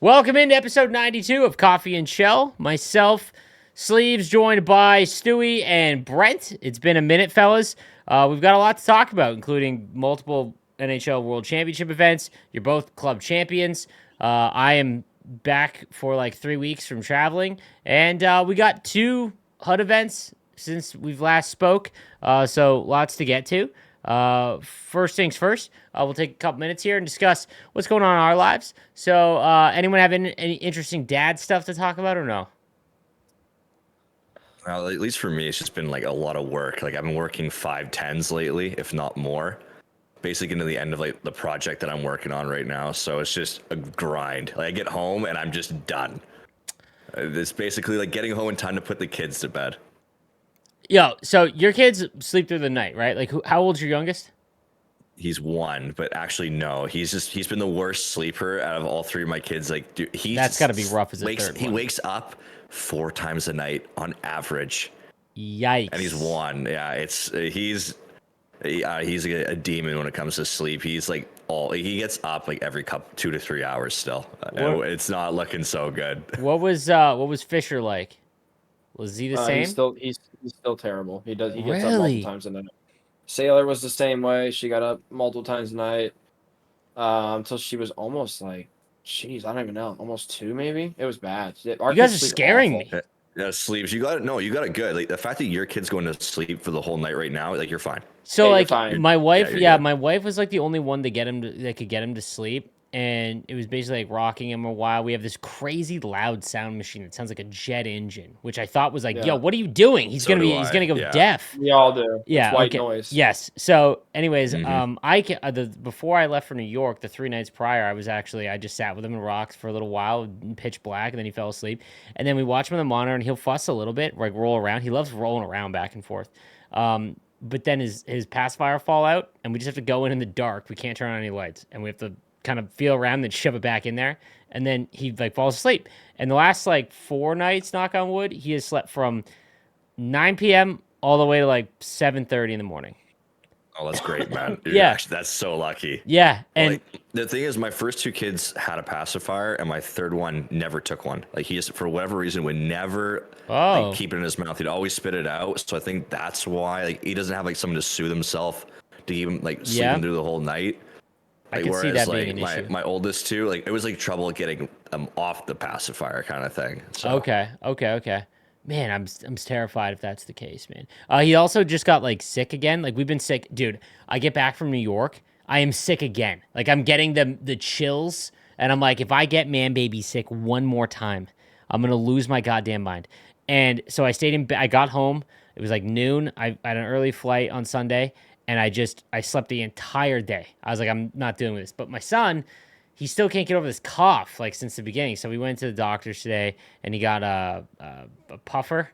Welcome into episode 92 of Coffee and Chel. Myself, Sleeves, joined by Stewie and Brent. It's been a minute, fellas. We've got a lot to talk about, including multiple NHL World Championship events. You're both club champions. I am back for like 3 weeks from traveling, and we got 2 HUD events since we've last spoke, so lots to get to. First things first, we'll take a couple minutes here and discuss what's going on in our lives. So, anyone have any interesting dad stuff to talk about or no? Well, at least for me, it's just been like a lot of work. Like I've been working 5/10s lately, if not more. Basically into the end of like the project that I'm working on right now. So it's just a grind. Like I get home and I'm just done. It's basically like getting home in time to put the kids to bed. Yo, so your kids sleep through the night, right? Like, how old's your youngest? He's 1, but actually no. He's been the worst sleeper out of all 3 of my kids. Like dude, That's got to be rough as a third he one. wakes up 4 times a night on average. Yikes. And he's 1. Yeah, he's a demon when it comes to sleep. He's like he gets up like every 2 to 3 hours still. It's not looking so good. What was Fisher like? Was he the same? He's still terrible. He gets up Really? multiple times a night. Sailor was the same way. She got up multiple times a night until she was almost like, jeez, I don't even know, almost 2 maybe. It was bad. You guys are scaring me. Yeah, sleeps. You got it good. Like the fact that your kid's going to sleep for the whole night right now, like you're fine. So Yeah, like fine. my wife, good. my wife was like the only one that could get him to sleep, and it was basically like rocking him a while. We have this crazy loud sound machine that sounds like a jet engine, which I thought was like, Yeah. yo, what are you doing? He's So gonna do I. go Yeah. deaf. We all do. Yeah, It's white okay. noise. Yes. So, anyways, Mhm. before I left for New York, the 3 nights prior, I just sat with him and rocked for a little while, in pitch black, and then he fell asleep. And then we watch him on the monitor, and he'll fuss a little bit, like roll around. He loves rolling around back and forth. But then his pacifier fall out, and we just have to go in the dark. We can't turn on any lights, and we have to kind of feel around and shove it back in there. And then he like falls asleep. And the last like 4 nights, knock on wood, he has slept from 9 p.m. all the way to like 7:30 in the morning. Oh, that's great, man. Dude, Yeah. actually, that's so lucky. Yeah, and Like, the thing is, my first 2 kids had a pacifier, and my third one never took one. Like he just, for whatever reason, would never like, keep it in his mouth. He'd always spit it out. So I think that's why like he doesn't have like someone to soothe himself to keep him like sleeping through the whole night. I Like, could see that being like an issue. my oldest 2, like it was like trouble getting them off the pacifier kind of thing. So Okay. Man, I'm terrified if that's the case, man. He also just got like sick again. Like we've been sick, dude. I get back from New York, I am sick again. Like I'm getting the chills, and I'm like, if I get man baby sick one more time, I'm gonna lose my goddamn mind. And so I stayed in. I got home. It was like noon. I had an early flight on Sunday, and I slept the entire day. I was like, I'm not doing this. But my son, he still can't get over this cough like since the beginning. So we went to the doctor's today, and he got a puffer,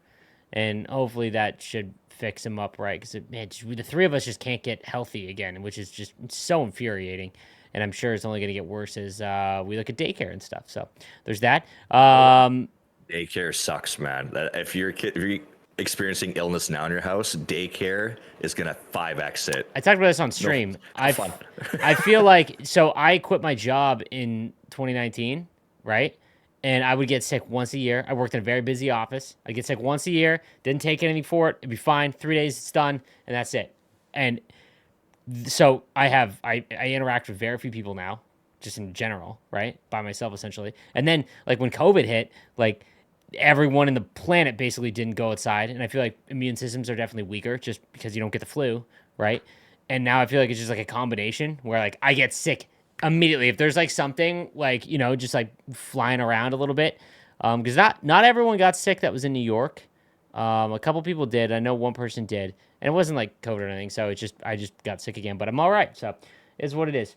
and hopefully that should fix him up right. Because the 3 of us just can't get healthy again, which is just so infuriating. And I'm sure it's only going to get worse as we look at daycare and stuff. So there's that. daycare sucks, man. If you're experiencing illness now in your house, daycare is gonna 5x it. I talked about this on stream. Fun. I feel like, so I quit my job in 2019, right? And I would get sick once a year. I worked in a very busy office. I'd get sick once a year, didn't take anything for it. It'd be fine. 3 days, it's done, and that's it. And so I interact with very few people now, just in general, right? By myself, essentially. And then, like, when COVID hit, like, everyone in the planet basically didn't go outside, and I feel like immune systems are definitely weaker just because you don't get the flu, right? And now I feel like it's just like a combination where like I get sick immediately if there's like something like, you know, just like flying around a little bit, because not everyone got sick that was in New York. A couple people did. I know one person did, and it wasn't like COVID or anything. So I just got sick again, but I'm all right. So it's what it is.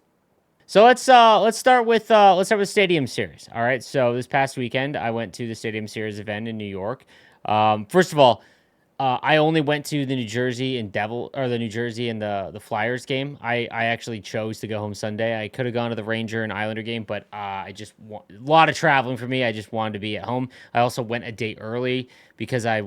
So let's start with Stadium Series. All right. So this past weekend, I went to the Stadium Series event in New York. First of all, I only went to the New Jersey and the Flyers game. I actually chose to go home Sunday. I could have gone to the Ranger and Islander game, but a lot of traveling for me. I just wanted to be at home. I also went a day early because I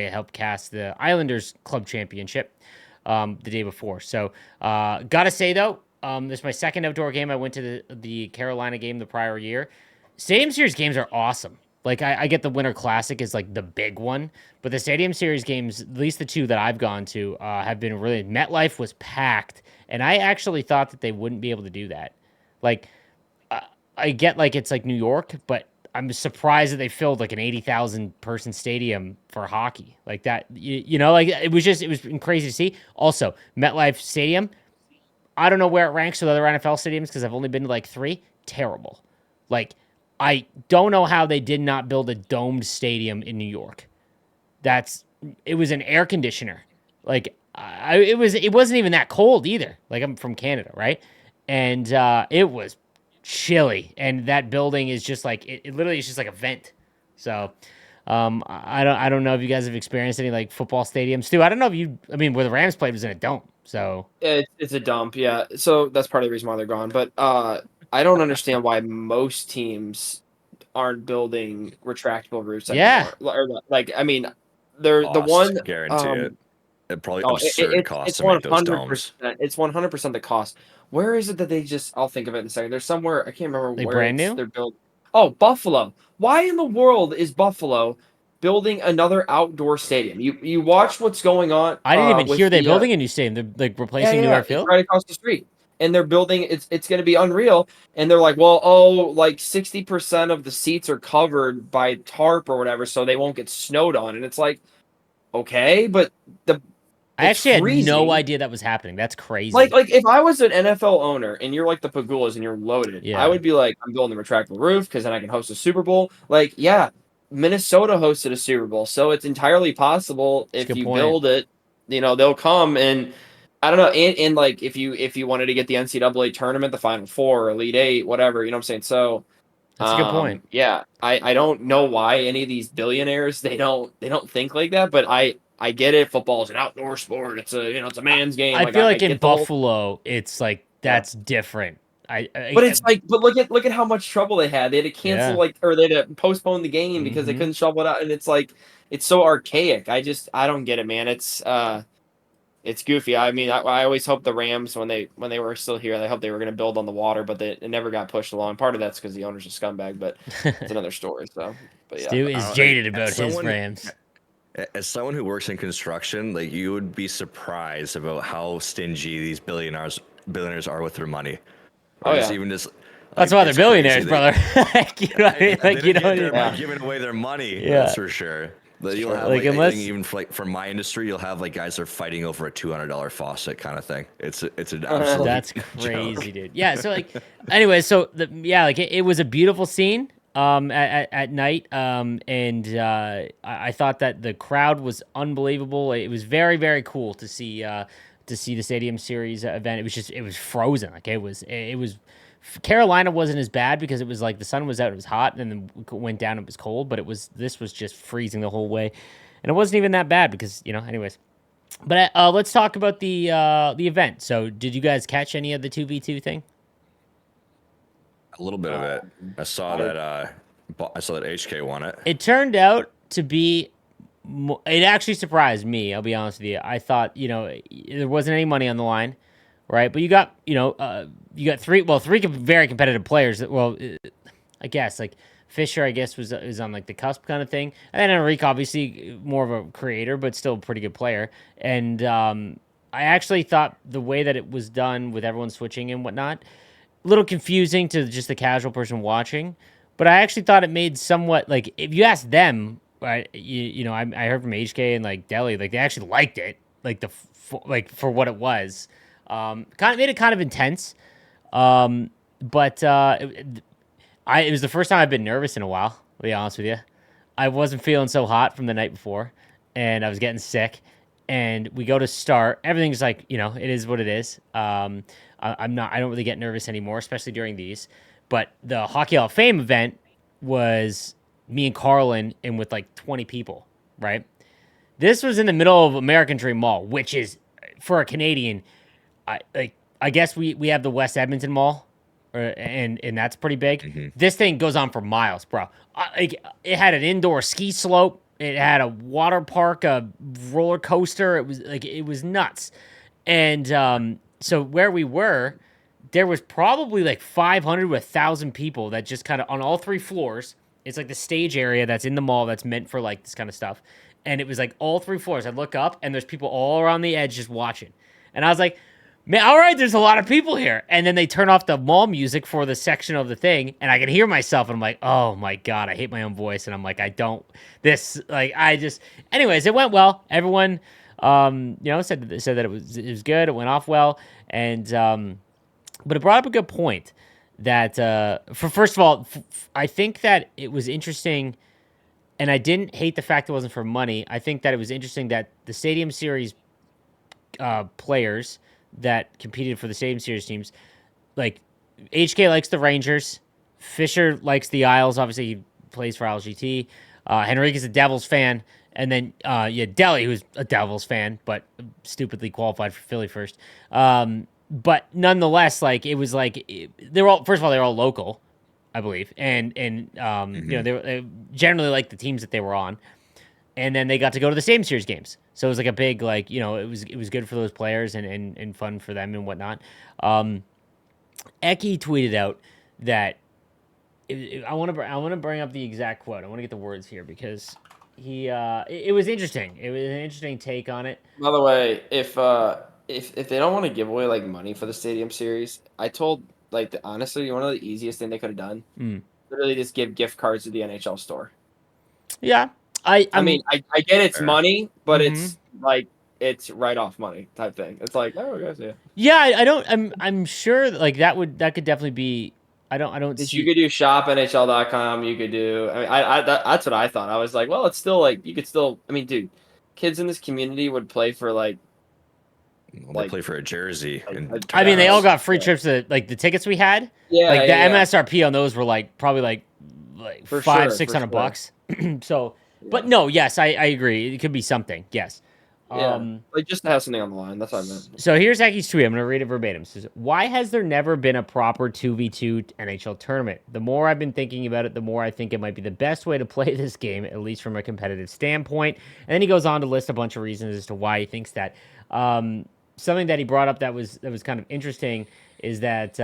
helped cast the Islanders Club Championship the day before. So gotta say though. This is my second outdoor game. I went to the Carolina game the prior year. Stadium Series games are awesome. Like I get the Winter Classic is like the big one, but the Stadium Series games, at least the two that I've gone to, have been really. MetLife was packed, and I actually thought that they wouldn't be able to do that. Like uh, I get like it's like New York, but I'm surprised that they filled like an 80,000 person stadium for hockey like that. You know, like it was crazy to see. Also, MetLife Stadium, I don't know where it ranks with other NFL stadiums because I've only been to like three. Terrible. Like, I don't know how they did not build a domed stadium in New York. It was an air conditioner. Like, it wasn't even that cold either. Like, I'm from Canada, right? And it was chilly. And that building is just like, it literally is just like a vent. So, I don't know if you guys have experienced any like football stadiums. Stu, I don't know if I mean, where the Rams played was in a dome. So, It's a dump, yeah. So that's part of the reason why they're gone. But I don't understand why most teams aren't building retractable roofs yeah. anymore. Like, I mean, they're the Cost, one. guarantee it. It probably Oh, absurd cost it's to make those 100%. domes. It's 100% the cost. Where is it that they just? I'll think of it in a second. There's somewhere I can't remember They where brand new? they're built. Oh, Buffalo. Why in the world is Buffalo building another outdoor stadium? You watch what's going on. I didn't even With hear they're the building a new stadium. They're like yeah, replacing New York it's Field. right across the street, and they're building. It's going to be unreal. And they're like, well, oh, like 60% of the seats are covered by tarp or whatever, so they won't get snowed on. And it's like, okay, but the I it's actually had no freezing. idea that was happening. That's Like, crazy. like if I was an NFL owner and you're like the Pagulas and you're loaded, I Yeah, would be like, I'm building a retractable roof because then I can host a Super Bowl. Like, yeah, Minnesota hosted a Super Bowl, so it's entirely possible it's a if good you point. build it, they'll come. And I don't know, and like if you wanted to get the NCAA tournament, the Final Four, Elite Eight, whatever, you know what I'm saying? So That's a good point. yeah, I don't know why any of these billionaires they don't think like that, but I get it. Football is an outdoor sport. It's a man's game. I Like feel I like in get the whole Buffalo, it's like yeah. that's different. But it's like, but look at how much trouble they had. They had to cancel Yeah. or they had to postpone the game because they Mm-hmm. couldn't shovel it out, and it's like it's so archaic. I don't get it, man. It's goofy. I mean, I always hope the Rams when they were still here, I hope they were going to build on the water, but it never got pushed along. Part of that's because the owner's a scumbag, but it's another story. So, but yeah, Stu I is don't know, jaded about his Rams. as someone who works in construction, like you would be surprised about how stingy these billionaires are with their money. oh Or just yeah, even just That's like why they're it's billionaires, crazy. brother. Like, you know what I mean? They Like, you didn't get don't. there by yeah. giving away their money. Yeah. That's for sure. But you'll have Like, like I think unless even for my industry, you'll have like guys that are fighting over a $200 faucet kind of thing. It's an absolute that's joke. crazy, dude. Yeah. So like, anyway, so like it was a beautiful scene. At night. And I thought that the crowd was unbelievable. It was very very cool to see the Stadium Series event. It was frozen. Like it was. Carolina wasn't as bad because it was like the sun was out, it was hot, and then went down, it was cold. But this was just freezing the whole way, and it wasn't even that bad because anyways. But let's talk about the event. So, did you guys catch any of the 2v2 thing? A little bit of it. I saw that. I saw that HK won it. It turned out to be. It actually surprised me. I'll be honest with you. I thought there wasn't any money on the line, right? But you got three very competitive players. Well, I guess like Fisher, I guess was on like the cusp kind of thing, and then Enrique, obviously more of a creator, but still a pretty good player. And I actually thought the way that it was done with everyone switching and whatnot, a little confusing to just the casual person watching. But I actually thought it made somewhat like if you ask them, right? I heard from HK and like Delhi, like they actually liked it, like like for what it was. Kind of made it kind of intense. But it was the first time I've been nervous in a while. To be honest with you, I wasn't feeling so hot from the night before, and I was getting sick. And we go to start. Everything's like it is what it is. I don't really get nervous anymore, especially during these. But the Hockey Hall of Fame event was me and Carlin and with like 20 people, right? This was in the middle of American Dream Mall, which is for a Canadian. I guess we have the West Edmonton Mall, and that's pretty big. Mm-hmm. This thing goes on for miles, bro. It had an indoor ski slope. It had a water park, a roller coaster. It was nuts. And so where we were, there was probably like 500 to 1,000 people that just kind of on all 3 floors. It's like the stage area that's in the mall that's meant for like this kind of stuff. And it was like all 3 floors. I look up and there's people all around the edge just watching. And I was like, man, all right, there's a lot of people here. And then they turn off the mall music for the section of the thing, and I can hear myself, and I'm like, oh my God, I hate my own voice. And I'm like, anyways, it went well. Everyone, said that it was good. It went off well. And, but it brought up a good point that, first of all, I think that it was interesting, and I didn't hate the fact it wasn't for money. I think that it was interesting that the Stadium Series players that competed for the Stadium Series teams, like HK likes the Rangers, Fisher likes the Isles. Obviously, he plays for LGT. Henrique is a Devils fan, and then Delhi, who's a Devils fan, but stupidly qualified for Philly first. But nonetheless, like it was like they're all local, I believe, and they generally like the teams that they were on. And then they got to go to the same series games. So it was like a big, like, it was good for those players and fun for them and whatnot. Eki tweeted out that I want to bring up the exact quote. I want to get the words here because it was interesting. It was an interesting take on it. By the way, if they don't want to give away like money for the Stadium Series, I told honestly, one of the easiest thing they could have done, literally just give gift cards to the NHL store. Yeah. I mean, I get it's money, but it's like it's write off money type thing. It's like, oh, guys, yeah. Yeah, I'm sure like that could definitely be. I don't see. You could do shopnhl.com. You could do. I mean, that's what I thought. I was like, well, it's still like you could still. I mean, dude, kids in this community would play for like. They play for a jersey. I mean, they all got free trips to like the tickets we had. Yeah, like the MSRP on those were like probably like for $500-600. So. But no, yes, I agree. It could be something. Yes. Like just to have something on the line. That's what I meant. So here's Aki's tweet. I'm going to read it verbatim. It says, why has there never been a proper 2v2 NHL tournament? The more I've been thinking about it, the more I think it might be the best way to play this game, at least from a competitive standpoint. And then he goes on to list a bunch of reasons as to why he thinks that. Something that he brought up that was kind of interesting is that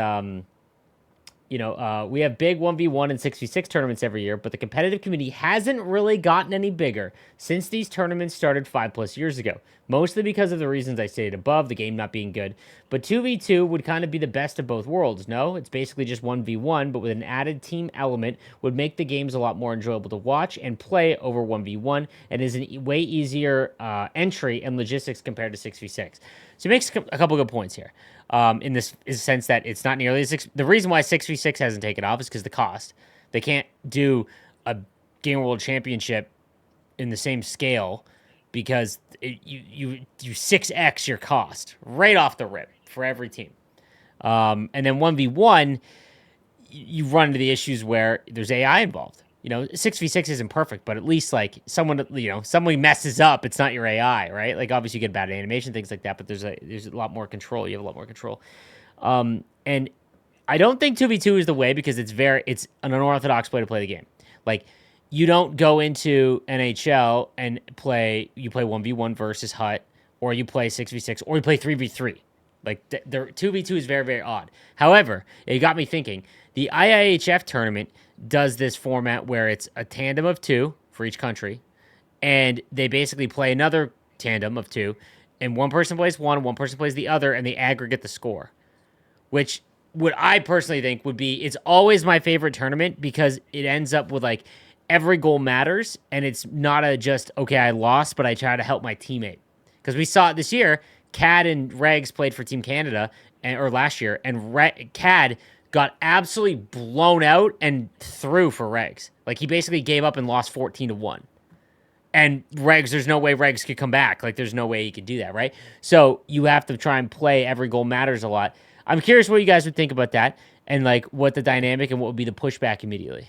we have big 1v1 and 6v6 tournaments every year, but the competitive community hasn't really gotten any bigger since these tournaments started 5+ years ago. Mostly because of the reasons I stated above, the game not being good. But 2v2 would kind of be the best of both worlds, no? It's basically just 1v1, but with an added team element would make the games a lot more enjoyable to watch and play over 1v1 and is a way easier entry and logistics compared to 6v6. So he makes a couple good points here. In this sense that it's not nearly as the reason why 6v6 hasn't taken off is because the cost. They can't do a Game World Championship in the same scale because you 6x your cost right off the rip for every team. And then 1v1, you run into the issues where there's AI involved. 6v6 isn't perfect, but at least like someone messes up, it's not your AI, right? Like obviously you get bad animation, things like that, but there's a lot more control. You have a lot more control. And I don't think 2v2 is the way because it's an unorthodox way to play the game. Like you don't go into NHL and play 1v1 versus Hut, or you play 6v6, or you play 3v3. Like the 2v2 is very, very odd. However, it got me thinking, the IIHF tournament does this format where it's a tandem of 2 for each country, and they basically play another tandem of 2, and one person plays one person plays the other, and they aggregate the score. Which what I personally think would be, it's always my favorite tournament because it ends up with like every goal matters, and it's not okay, I lost, but I try to help my teammate. Because we saw it this year, Cad and Regs played for Team Canada, or last year, and Cad got absolutely blown out and threw for Regs. Like, he basically gave up and lost 14-1. And Regs, there's no way Regs could come back. Like, there's no way he could do that, right? So you have to try and play every goal matters a lot. I'm curious what you guys would think about that, and like what the dynamic and what would be the pushback immediately.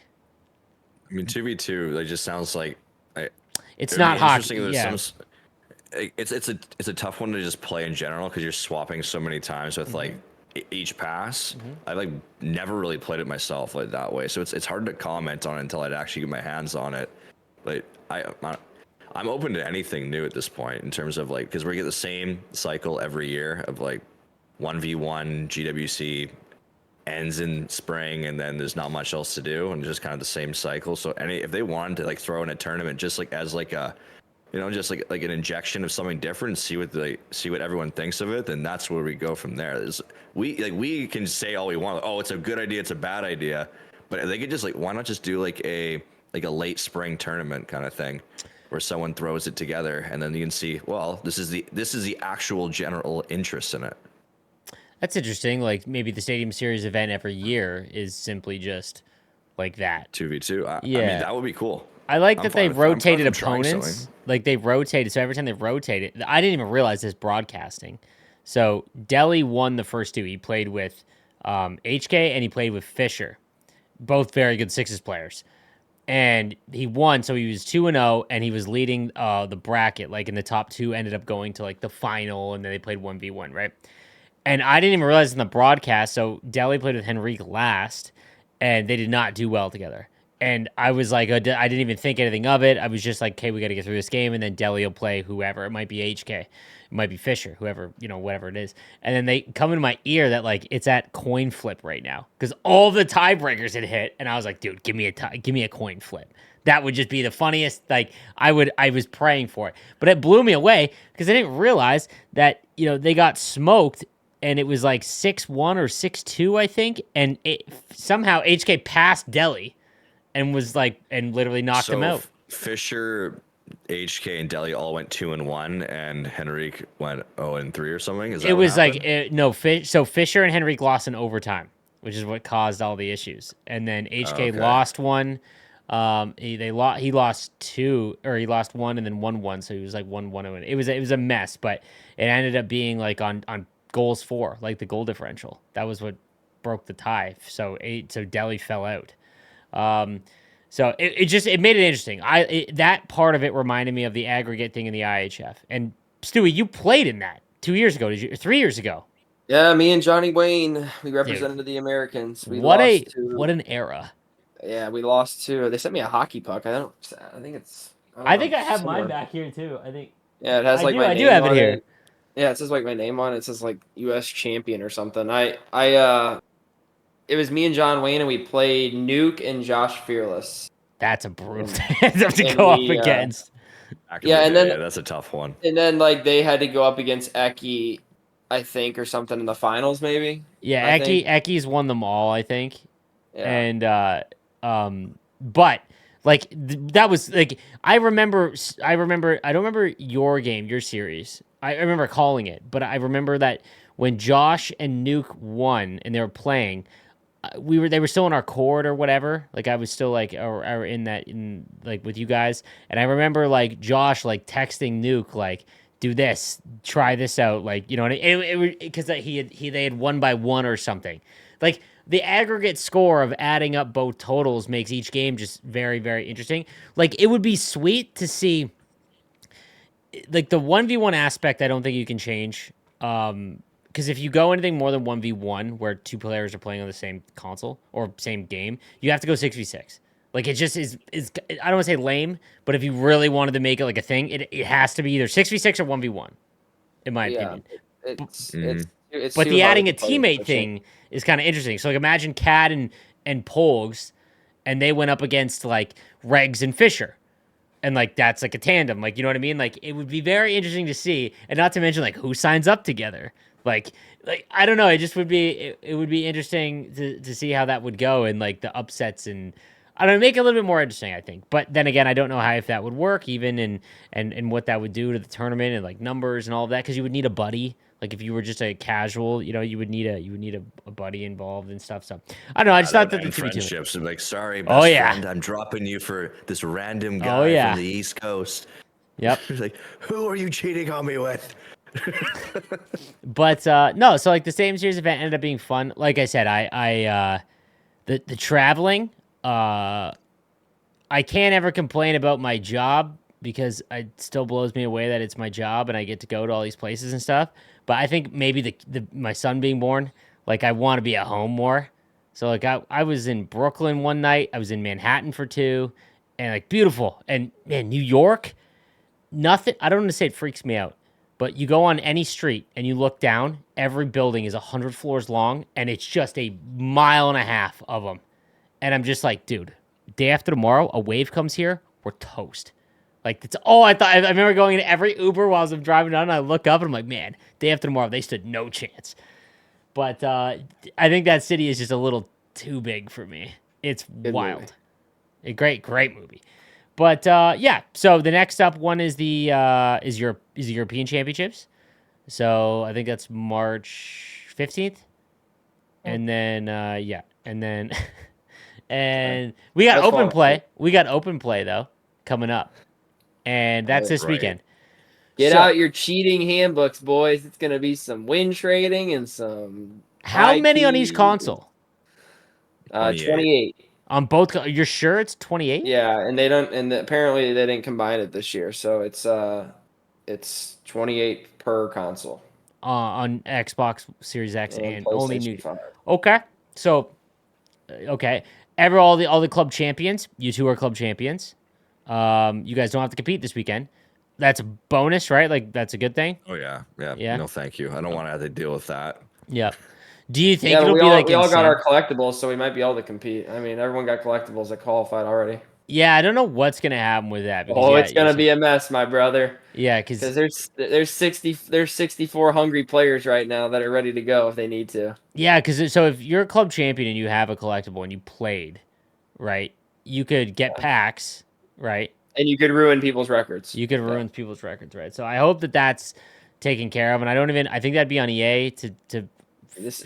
I mean, 2v2, it just sounds like it's not hockey. Yeah. It's a tough one to just play in general because you're swapping so many times with like each pass. I've like never really played it myself like that way, so it's hard to comment on it until I'd actually get my hands on it. But I'm open to anything new at this point in terms of like, because we get the same cycle every year of like 1v1 GWC ends in spring, and then there's not much else to do, and just kind of the same cycle. So if they wanted to like throw in a tournament just like as like a, just like an injection of something different, see what everyone thinks of it, then that's where we go from there. We can say all we want, like, oh, it's a good idea, it's a bad idea, but they could just like, why not just do like a late spring tournament kind of thing, where someone throws it together, and then you can see, well, this is the actual general interest in it. That's interesting. Like maybe the Stadium Series event every year is simply just like that. 2v2. I Yeah. mean, that would be cool. I like I'm that fine they with- I'm fine rotated with trying opponents. something. Like they rotated. So every time they rotated, I didn't even realize this broadcasting. So Delhi won the first two. He played with HK and he played with Fisher, both very good sixes players. And he won, so he was 2-0, and he was leading the bracket. Like in the top two, ended up going to like the final, and then they played 1v1, right? And I didn't even realize in the broadcast. So Delhi played with Henrique last, and they did not do well together. And I was like, I didn't even think anything of it. I was just like, okay, we got to get through this game, and then Delhi will play whoever. It might be HK, it might be Fisher, whoever, whatever it is. And then they come into my ear that like it's at coin flip right now because all the tiebreakers had hit, and I was like, dude, give me a coin flip. That would just be the funniest. Like I was praying for it, but it blew me away because I didn't realize that they got smoked. And it was like 6-1 or 6-2, I think. And somehow HK passed Delhi and was like, and literally knocked him out. Fisher, HK, and Delhi all went 2-1, and Henrique went 0-3 or something. Is that It what was happened? like, so Fisher and Henrique lost in overtime, which is what caused all the issues. And then HK Okay. lost one. He lost two, or he lost one and then won one. So he was like 1-1. It was a mess, but it ended up being like on goals for, like the goal differential. That was what broke the tie. So Delhi fell out. So it made it interesting. That part of it reminded me of the aggregate thing in the IHF. And Stewie, you played in that 2 years ago, did you? 3 years ago. Yeah, me and Johnny Wayne, we represented the Americans. What an era. Yeah, we lost to. They sent me a hockey puck. I think I have mine back here too. I think. Yeah, it has like my name. I do have it on here. Yeah, it says like my name on it. It says like U.S. champion or something. It was me and John Wayne, and we played Nuke and Josh Fearless. That's a brutal to go up against. That's a tough one. And then like they had to go up against Eki, I think, or something in the finals, maybe. Yeah, Eki's won them all, I think. Yeah. And but like that was like I remember I don't remember your series. I remember calling it, but I remember that when Josh and Nuke won and they were playing, they were still in our court or whatever. Like I was still like or in like with you guys, and I remember like Josh like texting Nuke like, do this, try this out, like because they had won by 1 or something. Like the aggregate score of adding up both totals makes each game just very, very interesting. Like it would be sweet to see. Like the 1v1 aspect, I don't think you can change. Because if you go anything more than 1v1, where two players are playing on the same console or same game, you have to go 6v6. Like it just is I don't want to say lame, but if you really wanted to make it like a thing, it has to be either 6v6 or 1v1, in my opinion. It's but too the hard adding to a play teammate efficient. thing is kind of interesting. So like imagine Cad and Pogs, and they went up against like Regs and Fisher. And like that's like a tandem, like you know what I mean? Like it would be very interesting to see, and not to mention like who signs up together. Like I don't know, it just would be it would be interesting to see how that would go, and like the upsets, and I don't know, make it a little bit more interesting, I think. But then again, I don't know how if that would work even, and what that would do to the tournament and like numbers and all of that, because you would need a buddy. Like if you were just a casual, you would need a buddy involved and stuff. So I don't know. I just thought that the friendships would be like, sorry, best friend, I'm dropping you for this random guy from the East Coast. Yep. Like, who are you cheating on me with? But no, so like the Stadium Series event ended up being fun. Like I said, the traveling, I can't ever complain about my job because it still blows me away that it's my job and I get to go to all these places and stuff. But I think maybe my son being born, like I want to be at home more. So like I was in Brooklyn one night, I was in Manhattan for 2, and like beautiful. And man, New York, nothing. I don't want to say it freaks me out, But you go on any street and you look down, every building is 100 floors long, and it's just a mile and a half of them. And I'm just like, dude, day after tomorrow, a wave comes here, we're toast. Like, that's all I thought. I remember going into every Uber while I was driving down, and I look up and I'm like, man, day after tomorrow, they stood no chance. But I think that city is just a little too big for me. It's Good wild. movie. A great movie. But yeah, so the next up one is the European Championships. So I think that's March 15th. And then and then and we got That's open fun. play. We got open play though coming up. And that's this Right. weekend. Get So, out your cheating handbooks, boys. It's gonna be some win trading and some. how many on high each key- console? 28. On both you're sure it's 28? Yeah, and they don't, and apparently they didn't combine it this year, so it's 28 per console. On Xbox Series X and only new. PlayStation 5. Okay. So okay. All the club champions, you two are club champions. You guys don't have to compete this weekend. That's a bonus, right? Like that's a good thing. Oh yeah. Yeah. No, thank you. I don't want to have to deal with that. Yeah. Do you think Yeah, it'll we be all like we all got insane? our collectibles, so we might be able to compete. I mean, everyone got collectibles that qualified already. Yeah, I don't know what's gonna happen with that. Because, Oh, yeah, it's gonna be a mess, my brother. yeah, Because there's 64 hungry players right now that are ready to go if they need to. yeah, because so if you're a club champion and you have a collectible and you played, right, you could get packs, right? And you could ruin people's records. You could ruin people's records, right? So I hope that that's taken care of, and I think that'd be on EA to.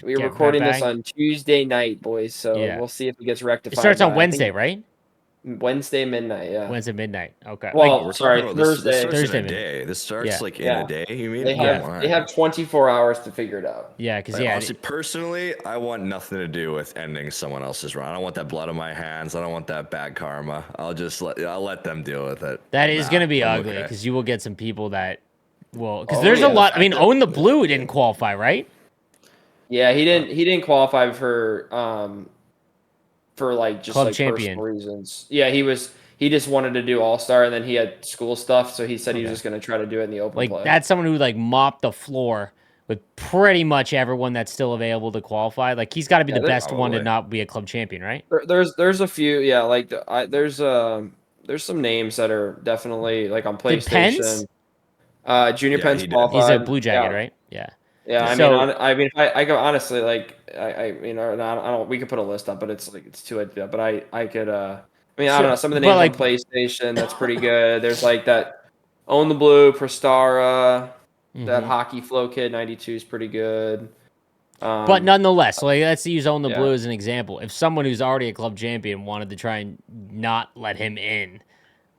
We're get recording that this back. on Tuesday night, boys. So Yeah. we'll see if it gets rectified. It starts on by, I Wednesday, think, right? Wednesday midnight. Yeah. Wednesday midnight. Okay. Well, We're sorry, talking about Thursday. This starts Thursday, in a man. day. This starts Yeah. like in Yeah. a day. You mean? They Yeah. have 24 hours to figure it out. Yeah, because Like, yeah, honestly, personally, I want nothing to do with ending someone else's run. I don't want that blood on my hands. I don't want that bad karma. I'll let them deal with it. that is gonna be I'm ugly okay. because you will get some people that will because Oh, there's yeah. a lot. I mean, Own the Blue didn't qualify, right? Yeah, he didn't qualify for like just Club like champion. personal reasons. Yeah, he just wanted to do All-Star and then he had school stuff, so he said he was Okay. just going to try to do it in the open Like play. that's someone who like mopped the floor with pretty much everyone that's still available to qualify. Like he's got to be Yeah, the best one to probably. not be a club champion, right? There's a few, yeah, like there's some names that are definitely like on Did Pence? PlayStation. Junior Yeah, Pence he did. qualified. He's a Blue Jacket, yeah. right? Yeah. Yeah, I So- mean, I go honestly, like, I you know, I don't. We could put a list up, but it's like it's too late. But I could. I mean, I don't know. Some of the But, names like- on PlayStation, that's pretty good. There's like that Own the Blue, Prestara, that Mhm. Hockey Flow Kid 92 is pretty good. But nonetheless, like let's use Own the yeah. Blue as an example. If someone who's already a club champion wanted to try and not let him in,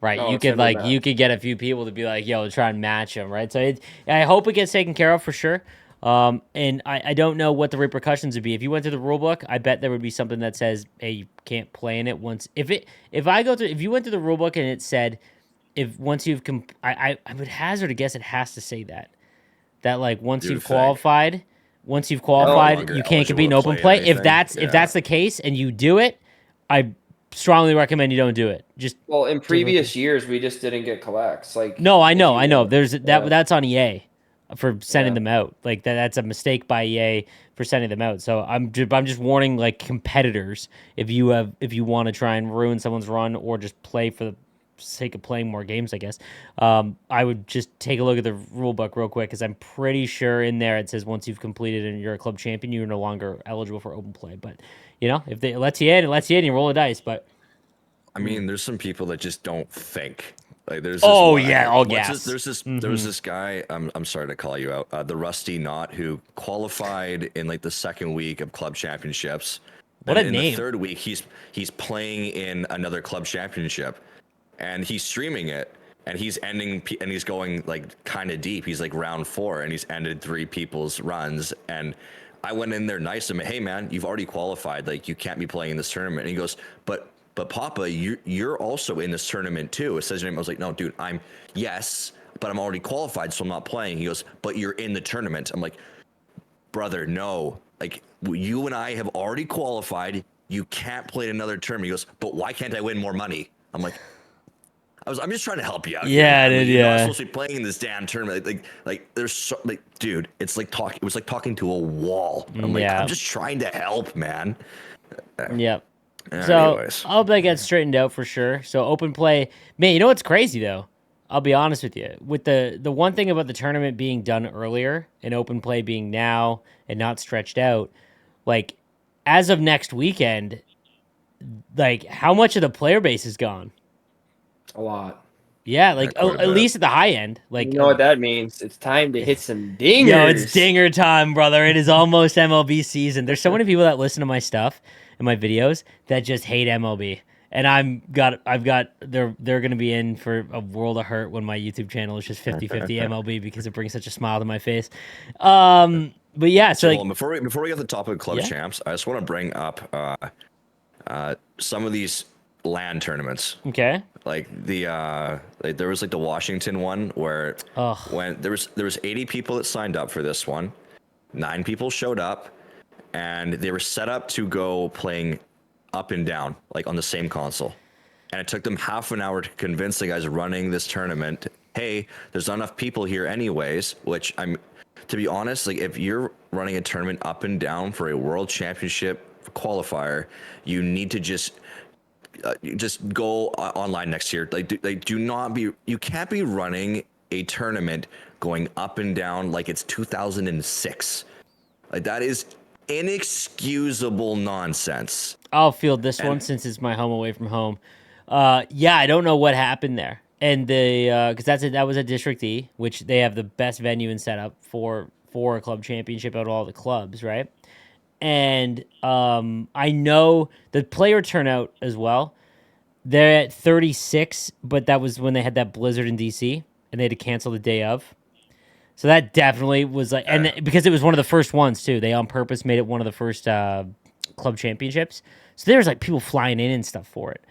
right? Oh, You it's could gonna be like mad. you could get a few people to be like, yo, try and match him, right? So I hope it gets taken care of for sure. And I don't know what the repercussions would be. If you went to the rule book, I bet there would be something that says, hey, you can't play in it once. If you went to the rule book and it said, if once you've I would hazard a guess it has to say that like once You'd you've think. qualified, you longer can't compete in eligible to open play play. If anything. if that's the case and you do it, I strongly recommend you don't do it. Just Well, in previous years, we just didn't get collects. Like no, I if know, you I know. want- There's yeah. that's on EA for sending Yeah. them out. Like that's a mistake by EA for sending them out. So I'm just warning like competitors if you want to try and ruin someone's run or just play for the sake of playing more games, I guess. I would just take a look at the rule book real quick because I'm pretty sure in there it says once you've completed and you're a club champion, you're no longer eligible for open play. But you know, if it lets you in, and you roll the dice. But I mean, there's some people that just don't think. Like there's Oh, this yeah, what's gas. this- there was this guy. I'm sorry to call you out. The Rusty Knot who qualified in like the second week of club championships. What a in name. the third week, he's playing in another club championship, and he's streaming it, and he's and he's going like kind of deep. He's like round 4, and he's ended 3 people's runs. And I went in there nice to him. Hey man, you've already qualified. Like you can't be playing in this tournament. And he goes, but Papa, you're also in this tournament too. It says your name. I was like, no, dude, yes, but I'm already qualified, so I'm not playing. He goes, but you're in the tournament. I'm like, brother, no. Like you and I have already qualified. You can't play in another tournament. He goes, but why can't I win more money? I'm like, I'm just trying to help you out here, Yeah, man. dude, Like, you're not yeah. supposed to be playing in this damn tournament. Like there's so like, dude, it's like talking. It was like talking to a wall. I'm like, Yeah. I'm just trying to help, man. Yep. So Anyways, I hope that gets straightened out for sure. So open play, man. You know what's crazy though? I'll be honest with you. With the one thing about the tournament being done earlier and open play being now and not stretched out, like as of next weekend, like how much of the player base is gone? A lot. Yeah, like quite a at bit. least at the high end. You Like, know what that means? It's time to hit some dingers. yo, it's dinger time, brother. It is almost MLB season. There's so many people that listen to my stuff and my videos that just hate MLB. And they're gonna be in for a world of hurt when my YouTube channel is just 50-50 MLB because it brings such a smile to my face. But yeah, so hold like on, before we get to the topic of club Yeah. champs, I just want to bring up some of these LAN tournaments. okay. Like like there was like the Washington one where Ugh. when there was 80 people that signed up for this one, 9 people showed up, and they were set up to go playing up and down like on the same console, and it took them half an hour to convince the guys running this tournament, hey, there's not enough people here anyways. Which to be honest, like if you're running a tournament up and down for a world championship qualifier, you need to just go online next year. Do not be. You can't be running a tournament going up and down like it's 2006. Like that is inexcusable nonsense. I'll field this one since it's my home away from home. Yeah, I don't know what happened there, and because that was a District E, which they have the best venue and setup for a club championship out of all the clubs, right? And I know the player turnout as well. They're at 36, but that was when they had that blizzard in DC, and they had to cancel the day of. So that definitely was like, and because it was one of the first ones too, they on purpose made it one of the first club championships. So there was like people flying in and stuff for it,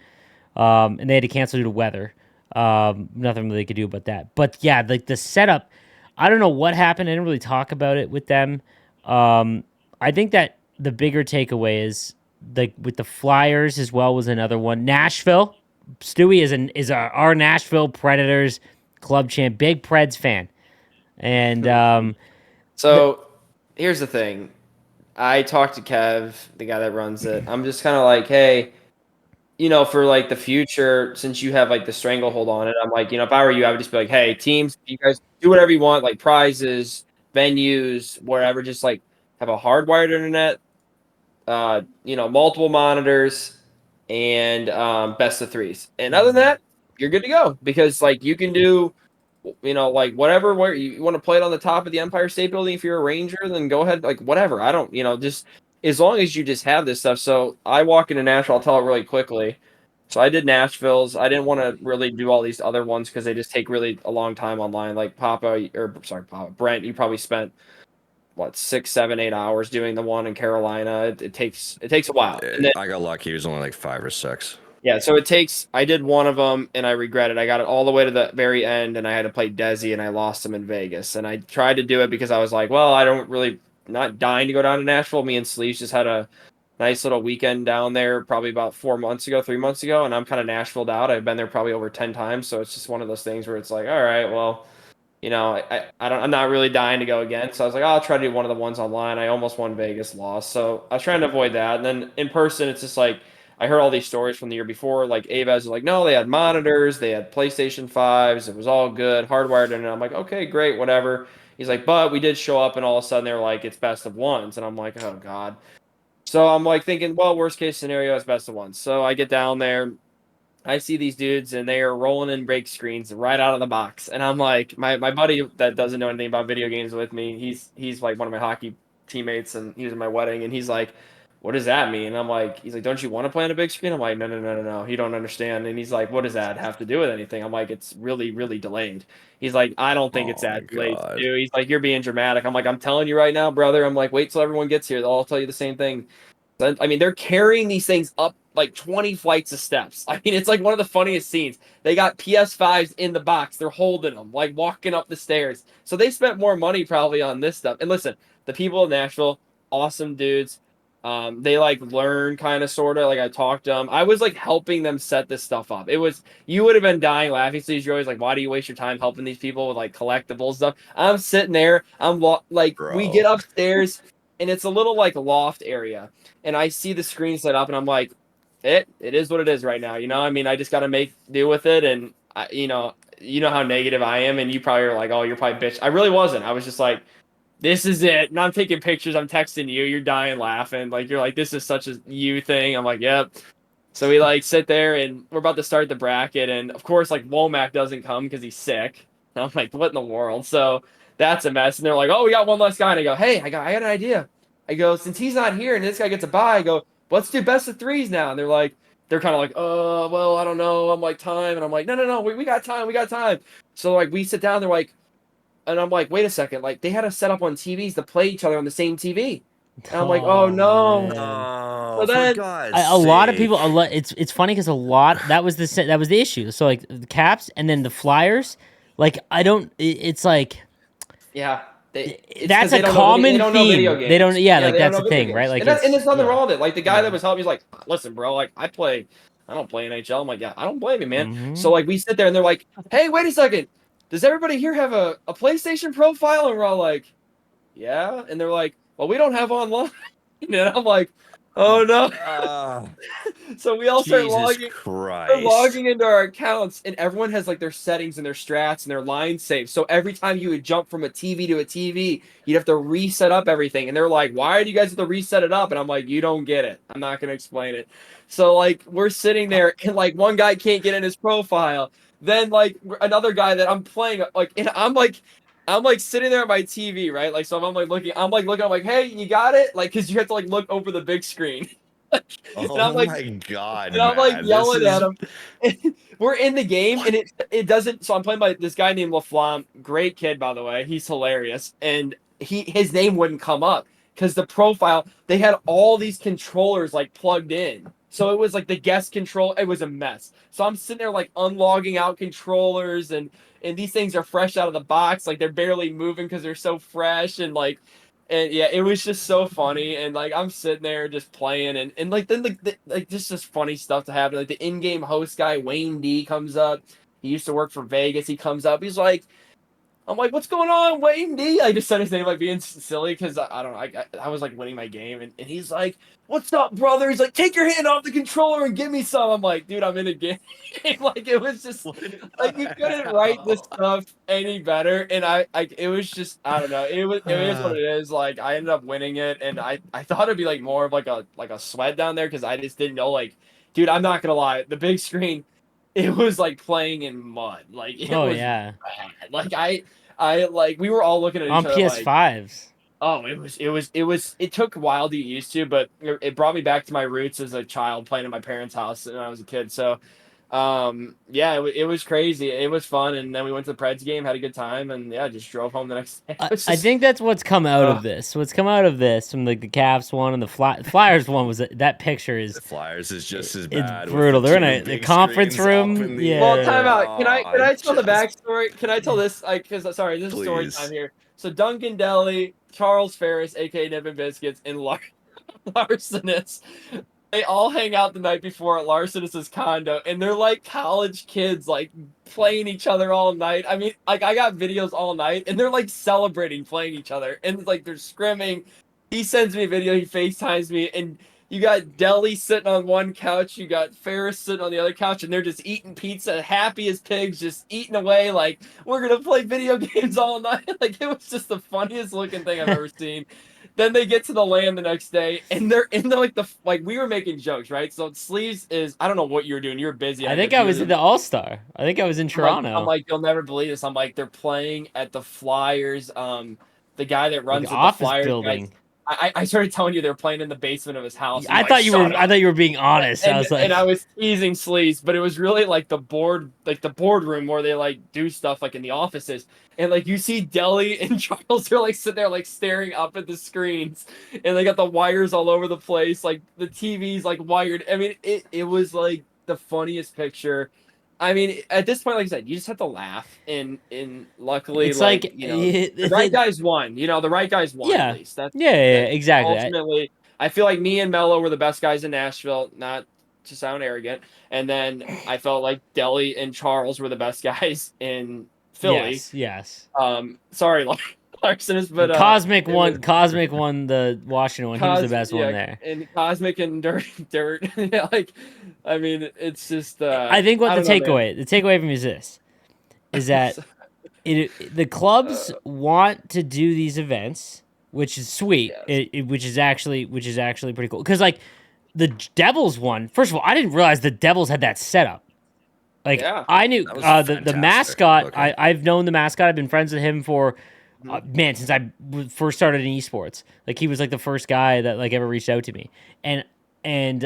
and they had to cancel due to weather. Nothing they could do about that. But yeah, like the setup, I don't know what happened. I didn't really talk about it with them. I think that the bigger takeaway is like with the Flyers as well was another one. Nashville, Stewie is our Nashville Predators club champ, big Preds fan. And So here's the thing. I talked to Kev, the guy that runs it. I'm just kind of like, hey, for like the future, since you have like the stranglehold on it, I'm like, if I were you, I would just be like, hey, teams, you guys do whatever you want, like prizes, venues, wherever, just like have a hardwired internet, multiple monitors, and best of threes. And other than that, you're good to go because like you can do like whatever, where you want to play it on the top of the Empire State Building. If you're a Ranger, then go ahead, like whatever. I don't, just as long as you just have this stuff. So I walk into Nashville, I'll tell it really quickly. So I did Nashville's. I didn't want to really do all these other ones because they just take really a long time online. Like Papa, Brent, you probably spent what 6, 7, 8 hours doing the one in Carolina. It takes a while. And then, I got lucky. It was only like 5 or 6. yeah, so I did one of them and I regret it. I got it all the way to the very end and I had to play Desi and I lost him in Vegas. And I tried to do it because I was like, well, I don't really, not dying to go down to Nashville. Me and Sleeves just had a nice little weekend down there probably about 3 months ago. And I'm kind of Nashville'd out. I've been there probably over 10 times. So it's just one of those things where it's like, all right, well, I'm not really dying to go again. So I was like, I'll try to do one of the ones online. I almost won Vegas, lost. So I was trying to avoid that. And then in person, it's just like, I heard all these stories from the year before. Like Avaz was like, no, they had monitors, they had PlayStation 5s, it was all good, hardwired. And I'm like, okay, great, whatever. He's like, but we did show up and all of a sudden they're like, it's best of ones. And I'm like, oh God. So I'm like thinking, well, worst case scenario is best of ones. So I get down there. I see these dudes and they are rolling in break screens right out of the box. And I'm like, my buddy that doesn't know anything about video games with me, he's like one of my hockey teammates and he was in my wedding and he's like, what does that mean? And I'm like, he's like, don't you want to play on a big screen? I'm like, no. You don't understand. And he's like, what does that have to do with anything? I'm like, it's really, really delayed. He's like, I don't think it's that delayed, dude. He's like, you're being dramatic. I'm like, I'm telling you right now, brother. I'm like, wait till everyone gets here. They'll all tell you the same thing. I mean, they're carrying these things up like 20 flights of steps. I mean, it's like one of the funniest scenes. They got PS5s in the box. They're holding them, like walking up the stairs. So they spent more money probably on this stuff. And listen, the people in Nashville, awesome dudes. They like learn kind of sort of like I talked to them. I was like helping them set this stuff up. It was you would have been dying laughing. So you're always like, why do you waste your time helping these people with like collectible stuff? I'm sitting there. Like we get Bro. upstairs and it's a little like loft area, and I see the screen set up, and I'm like, it is what it is right now. I mean, I just got to make do with it, and you know how negative I am, and you probably are like, oh, you're probably bitch. I really wasn't. I was just like, this is it. And I'm taking pictures. I'm texting you. You're dying laughing. Like, you're like, this is such a you thing. I'm like, yep. So we like sit there and we're about to start the bracket. And of course, like Womack doesn't come because he's sick. And I'm like, what in the world? So that's a mess. And they're like, oh, we got one less guy. And I go, hey, I got an idea. I go, since he's not here and this guy gets a bye, I go, let's do best of threes now. And they're kind of like, well, I don't know. I'm like, time. And I'm like, no, we got time. We got time. So like we sit down. They're like, and I'm like, wait a second. Like they had us set up on TVs to play each other on the same TV. And I'm like, oh no. Man. Oh, So for then God's A lot of sake. people. It's funny because that was the issue. So like the Caps and then the Flyers, like I don't. It's like yeah. It's that's 'cause they a don't common they don't know video theme. games. They don't. Yeah, Yeah, like they don't that's know the video thing, right? games. Like And there's nothing yeah. wrong with it. Like the guy Yeah. that was helping, he's like, listen, bro, like I don't play NHL. I'm like, yeah, I don't blame you, man. Mhm. So like we sit there and they're like, hey, wait a second. Does everybody here have a PlayStation profile? And we're all like, yeah. And they're like, well, we don't have online. And I'm like, oh no. Oh, So we all start Jesus We're Christ. logging into our accounts, and everyone has like their settings and their strats and their line saves. So every time you would jump from a TV to a TV, you'd have to reset up everything. And they're like, why do you guys have to reset it up? And I'm like, you don't get it. I'm not going to explain it. So like we're sitting there, and like one guy can't get in his profile. Then like another guy that I'm playing, like, and I'm like sitting there at my TV, right? Like, so I'm like looking, I'm like, hey, you got it? Like, cause you have to like look over the big screen. And I'm Oh like, my God, and I'm like man. This yelling at is him. We're in the game, what? and it doesn't. So I'm playing by this guy named LaFlamme. Great kid, by the way. He's hilarious, and his name wouldn't come up because the profile they had all these controllers like plugged in. So it was like the guest control. It was a mess. So I'm sitting there like unlogging out controllers, and these things are fresh out of the box. Like they're barely moving because they're so fresh, and like. And yeah, it was just so funny, and like I'm sitting there just playing, and like then like just funny stuff to happen. Like the in-game host guy Wayne D comes up. He used to work for Vegas. He comes up. He's like, I'm like, what's going on, Wayne D? I just said his name like being silly because I don't know. I was like winning my game, and he's like, what's up, brother? He's like, take your hand off the controller and give me some. I'm like, dude, I'm in a game. Like it was just like you couldn't write this stuff any better, and it was just I don't know. It is what it is. Like I ended up winning it, and I thought it'd be like more of like a sweat down there because I just didn't know like, dude, I'm not gonna lie, the big screen. It was like playing in mud. Like it Oh was yeah. bad. Like I like we were all looking at On each other like, PS5s. oh, it took a while to get used to, but it brought me back to my roots as a child playing at my parents' house when I was a kid. So yeah, it was crazy. It was fun, and then we went to the Preds game, had a good time, and yeah, just drove home the next day. I think that's what's come out of this. What's come out of this from like the Caps one and the Flyers one was that picture is The Flyers is just as it's bad. brutal. With They're in two a the big conference screens room. up in the Yeah. Well, time out. Can I tell the just- backstory? Can I tell this? Because sorry, this is story Please. time here. So Duncan Deli, Charles Ferris, aka Nip and Biscuits, and Larsonis, they all hang out the night before at Larsonis' condo, and they're like college kids, like playing each other all night. I mean, like I got videos all night, and they're like celebrating playing each other, and like they're scrimming. He sends me a video. He FaceTimes me, and you got Deli sitting on one couch, you got Ferris sitting on the other couch, and they're just eating pizza, happy as pigs, just eating away like we're gonna play video games all night. Like it was just the funniest looking thing I've ever seen. Then they get to the land the next day, and they're in the like we were making jokes, right? So Sleeves is I don't know what you were doing. You were busy. I think guess I you was were- in the All Star. I think I was in Toronto. I'm like, you'll never believe this. I'm like, they're playing at the Flyers. The guy that runs Like, the office Flyers. building. I started telling you they're playing in the basement of his house. I Like, thought you were. "Shut I up." thought you were being honest. And, I was like, and I was teasing Sleaze, but it was really like the boardroom where they like do stuff like in the offices. And like you see Deli and Charles are like sitting there like staring up at the screens, and they got the wires all over the place, like the TV's like wired. I mean, it was like the funniest picture. I mean, at this point, like I said, you just have to laugh, and luckily, it's like the right guys won. The right guys won. Yeah. At least yeah, exactly. ultimately. I feel like me and Mello were the best guys in Nashville, not to sound arrogant. And then I felt like Deli and Charles were the best guys in Philly. Yes. Sorry, Larson, but Cosmic it was won the Washington one. He was the best one there. And Cosmic and Dirt. Yeah, like, I mean, it's just. I think what I the don't know, takeaway from me is this, is that the clubs want to do these events, which is sweet, yes. which is actually pretty cool. Because like the Devils one, first of all, I didn't realize the Devils had that setup. Like Yeah. I knew That was the fantastic mascot. looking. I've known the mascot. I've been friends with him for man since I first started in esports. Like he was like the first guy that like ever reached out to me, and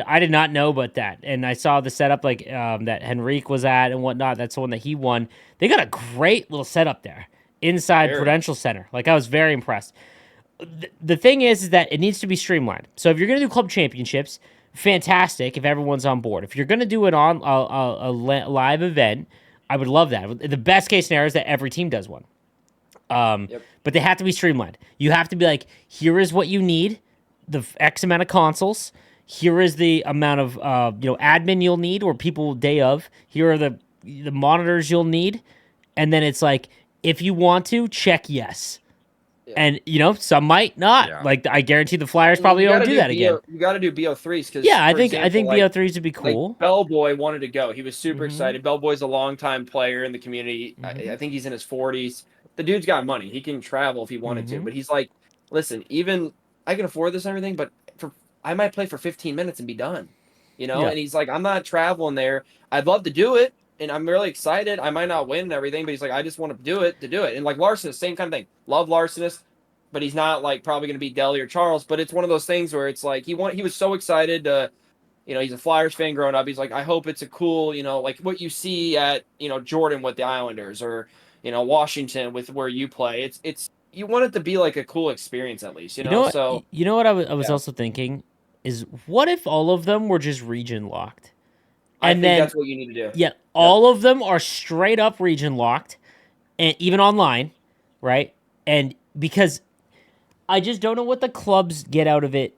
I did not know about that. And I saw the setup like that Henrique was at and whatnot. That's the one that he won. They got a great little setup there inside Very. Prudential Center. Like I was very impressed. The thing is that it needs to be streamlined. So if you're gonna do club championships, fantastic if everyone's on board. If you're gonna do it on a live event, I would love that. The best case scenario is that every team does one. But they have to be streamlined. You have to be like, here is what you need, the X amount of consoles. Here is the amount of admin you'll need or people day of. Here are the monitors you'll need, and then it's like if you want to check yes, and some might not. Yeah. Like I guarantee the Flyers probably don't do that again. You got to do BO3s because I think BO3s would be cool. Like Bellboy wanted to go. He was super excited. Bellboy's a longtime player in the community. I think he's in his 40s. The dude's got money. He can travel if he wanted to. But he's like, listen, even I can afford this and everything, but I might play for 15 minutes and be done. And he's like, I'm not traveling there. I'd love to do it, and I'm really excited. I might not win and everything, but he's like, I just want to do it. And like Larson, same kind of thing. Love Larsonist, but he's not like probably going to beat Deli or Charles. But it's one of those things where it's like he was so excited to, he's a Flyers fan growing up. He's like, I hope it's a cool, like what you see at Jordan with the Islanders or Washington with where you play. It's you want it to be like a cool experience at least. So you know what I was also thinking is what if all of them were just region locked? I think that's what you need to do. Yeah, all of them are straight up region locked, and even online, right? And because I just don't know what the clubs get out of it.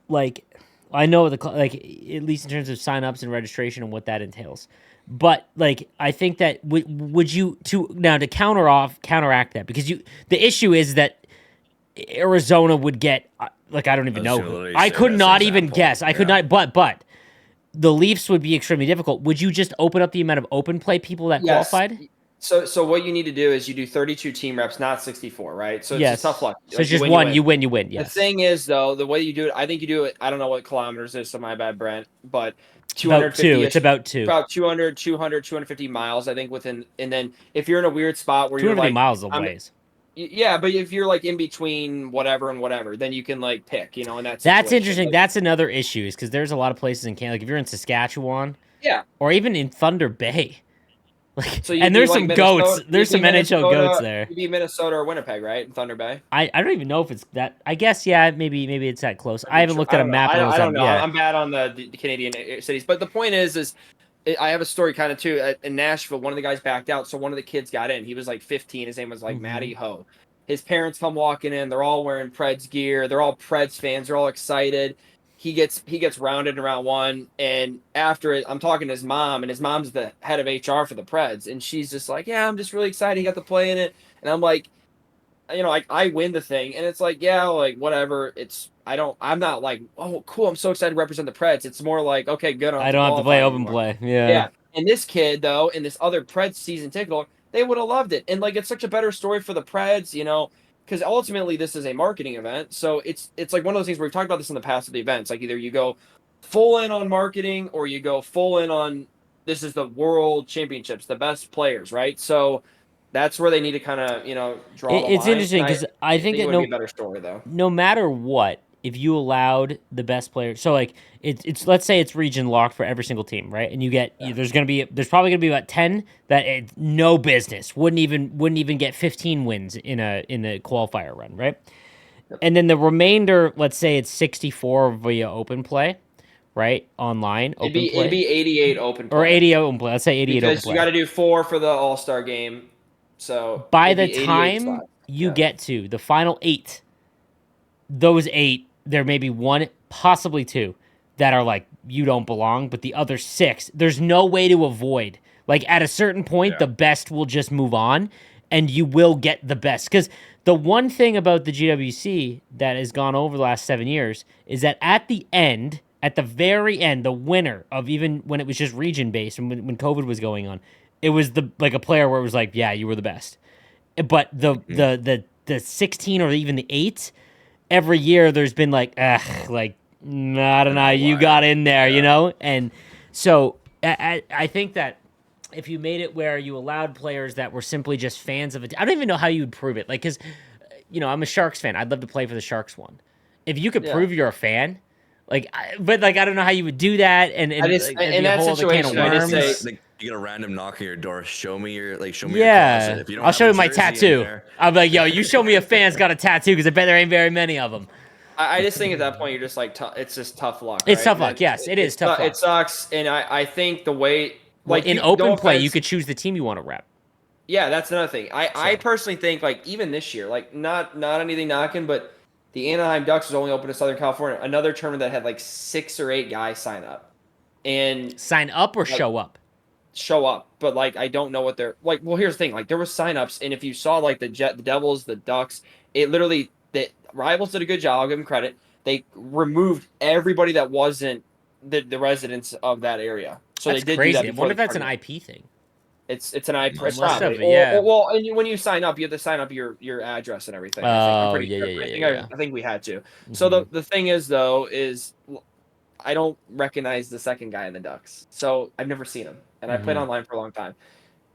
Like, I know at least in terms of signups and registration and what that entails. But like, I think that would you to counteract that because the issue is that Arizona would get like I don't even know. I could not even guess. I could not. But the Leafs would be extremely difficult. Would you just open up the amount of open play people that qualified? So what you need to do is you do 32 team reps, not 64, right? So it's a tough luck. So it's just one. You win. Yes. The thing is, though, the way you do it, I think you do it. I don't know what kilometers is, so my bad, Brent. But 250. It's about 2. About 200, 250 miles, I think. And then if you're in a weird spot where you're like miles of ways. Yeah, but if you're like in between whatever and whatever, then you can like pick, and that's interesting. That's another issue, is because there's a lot of places in Canada. Like if you're in Saskatchewan, or even in Thunder Bay, like, and there's some goats. There's some NHL goats there. You'd be Minnesota or Winnipeg, right? In Thunder Bay. I don't even know if it's that. I guess maybe it's that close. I haven't looked at a map. I don't know. I'm bad on the Canadian cities, but the point is I have a story kind of too. In Nashville, one of the guys backed out, so one of the kids got in. He was like 15. His name was like Matty Ho. His parents come walking in. They're all wearing Preds gear. They're all Preds fans. They're all excited. He gets rounded in round 1, and after it, I'm talking to his mom, and his mom's the head of HR for the Preds, and she's just like, "Yeah, I'm just really excited. He got to play in it." And I'm like, like I win the thing, and it's like, yeah, like whatever. I'm not like, oh, cool, I'm so excited to represent the Preds. It's more like, okay, good. I don't have to play open play. Yeah. And this kid though, and this other Preds season ticket holder, they would have loved it. And like, it's such a better story for the Preds, because ultimately this is a marketing event. So it's like one of those things where we've talked about this in the past with the events. Like either you go full in on marketing or you go full in on this is the World Championships, the best players, right? So that's where they need to kind of draw the line. It's interesting because I think it would be a better story though. No matter what, if you allowed the best players, so like it's let's say it's region locked for every single team, right? And you get there's probably gonna be about 10 that it's no business wouldn't even get 15 wins in a qualifier run, right? Yep. And then the remainder, let's say it's 64 via open play, right? Online it'd be 88 open play. Or 80 open play. Let's say 88 because open play. You got to do 4 for the All-Star game. So by the time you get to the final 8, those 8 there may be one, possibly two, that are like, you don't belong, but the other six, there's no way to avoid. Like, at a certain point, Yeah. the best will just move on, and you will get the best. Because the one thing about the GWC that has gone over the last 7 years is that at the end, at the very end, the winner of, even when it was just region based and when COVID was going on, it was the like a player where it was like, yeah, you were the best. But the 16 or even the 8, every year there's been like, like, I don't An know, you got outlier. in there, you Yeah. know? And so I think that if you made it where you allowed players that were simply just fans of it, I don't even know how you would prove it. Like, because, I'm a Sharks fan. I'd love to play for the Sharks one. If you could Yeah. prove you're a fan, but like, I don't know how you would do that. And, I and just like, it'd in be a that whole other can of situation, I just say worms. Like, you get a random knock on your door. Show me your closet. Yeah. If you don't I'll have show a you my jersey in tattoo. there, I'll be like, yo, you show me a fan's got a tattoo, because I bet there ain't very many of them. I just think at that point you're just like it's just tough luck. It's Right? tough And luck. Yes, it is tough luck. It sucks, and I think the way Well, like in you no open play, you offense, could choose the team you want to rep. yeah, that's another thing. I So personally think like even this year, like not anything knocking, but the Anaheim Ducks was only open to Southern California, another tournament that had like 6 or 8 guys sign up and sign up or like show up. show up, but like I don't know what they're like. Well, here's the thing: like there was signups, and if you saw like the Devils, the Ducks, it literally the Rivals did a good job. I'll give them credit. They removed everybody that wasn't the residents of that area, so That's they did do that crazy. I before wonder the if that's an tournament. IP thing. It's an IP. It's Must Must have probably it, yeah. well, and when you sign up, you have to sign up your address and everything. I think I'm Oh, pretty yeah, sure. yeah, I yeah, think yeah, yeah. I think we had to. So Mhm. the thing is though is I don't recognize the second guy in the Ducks, so I've never seen him, and I played Mhm. online for a long time.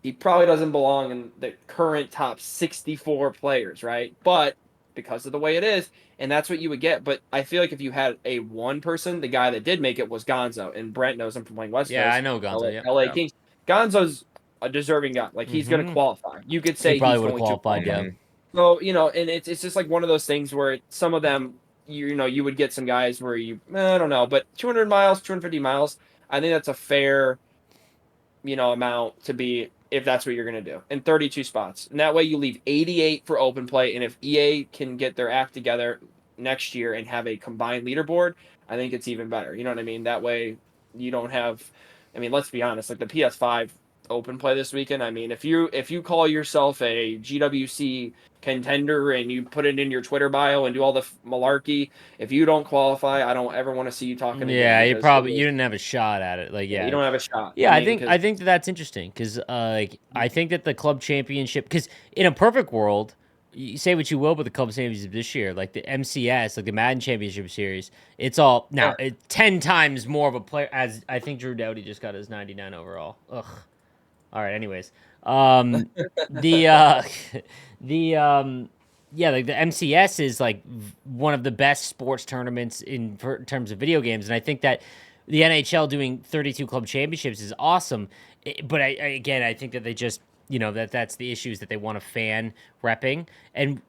He probably doesn't belong in the current top 64 players, right? But because of the way it is, and that's what you would get. But I feel like if you had a one person, the guy that did make it was Gonzo, and Brent knows him from playing West Yeah, I Coast, know Gonzo. Yep. LA yeah. Kings. Gonzo's a deserving guy. Like he's going to Mhm. qualify. You could He say probably he's would have going to qualified. qualify. Yeah. Mhm. So and it's just like one of those things where some of them, you would get some guys where I don't know, but 200 miles, 250 miles, I think that's a fair amount to be if that's what you're going to do in 32 spots. And that way you leave 88 for open play. And if EA can get their act together next year and have a combined leaderboard, I think it's even better. You know what I mean? That way you don't have, I mean, let's be honest, like the PS5 open play this weekend. I mean, if you call yourself a GWC contender and you put it in your Twitter bio and do all the malarkey, if you don't qualify, I don't ever want to see you talking again Yeah, because you didn't have a shot at it. Like, you yeah. don't have a shot. I Yeah, I mean, think because I think that that's interesting, because like, I think that the club championship, because in a perfect world, you say what you will, but the club championship this year, like the MCS, like the Madden Championship Series, it's all now 10 times more of a player. As I think Drew Doughty just got his 99 overall. Ugh. All right. Anyways, the the yeah, like the MCS is like one of the best sports tournaments in terms of video games, and I think that the NHL doing 32 club championships is awesome. But again, I think that they just that's the issues that they want a fan repping, and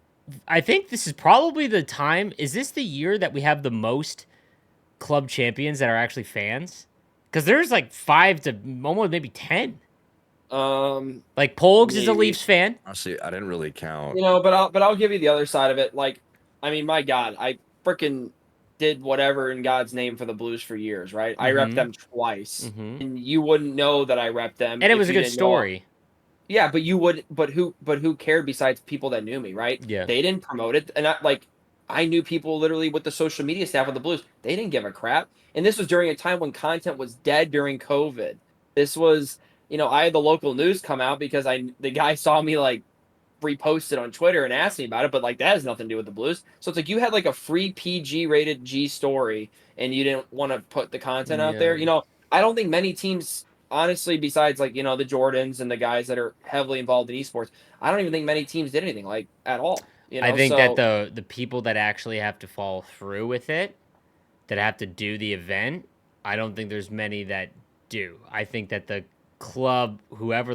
I think this is probably the time. Is this the year that we have the most club champions that are actually fans? Because there's like 5 to almost maybe 10. Like Polgs is a maybe. Leafs fan. Honestly, I didn't really count. But I'll give you the other side of it. Like, I mean, my God, I freaking did whatever in God's name for the Blues for years, right? I repped Mm-hmm. them twice, Mm-hmm. and you wouldn't know that I repped them And it if was a you good didn't know. story. Yeah, but you would. But who cared besides people that knew me, right? Yeah. They didn't promote it, and I knew people literally with the social media staff of the Blues. They didn't give a crap, and this was during a time when content was dead during COVID. This was. I had the local news come out because the guy saw me like reposted on Twitter and asked me about it, but like that has nothing to do with the Blues. So it's like you had like a free PG rated G story and you didn't want to put the content out there. Yeah. I don't think many teams, honestly, besides like, the Jordans and the guys that are heavily involved in esports, I don't even think many teams did anything like at all. I think that So the people that actually have to follow through with it, that have to do the event, I don't think there's many that do. I think that the club, whoever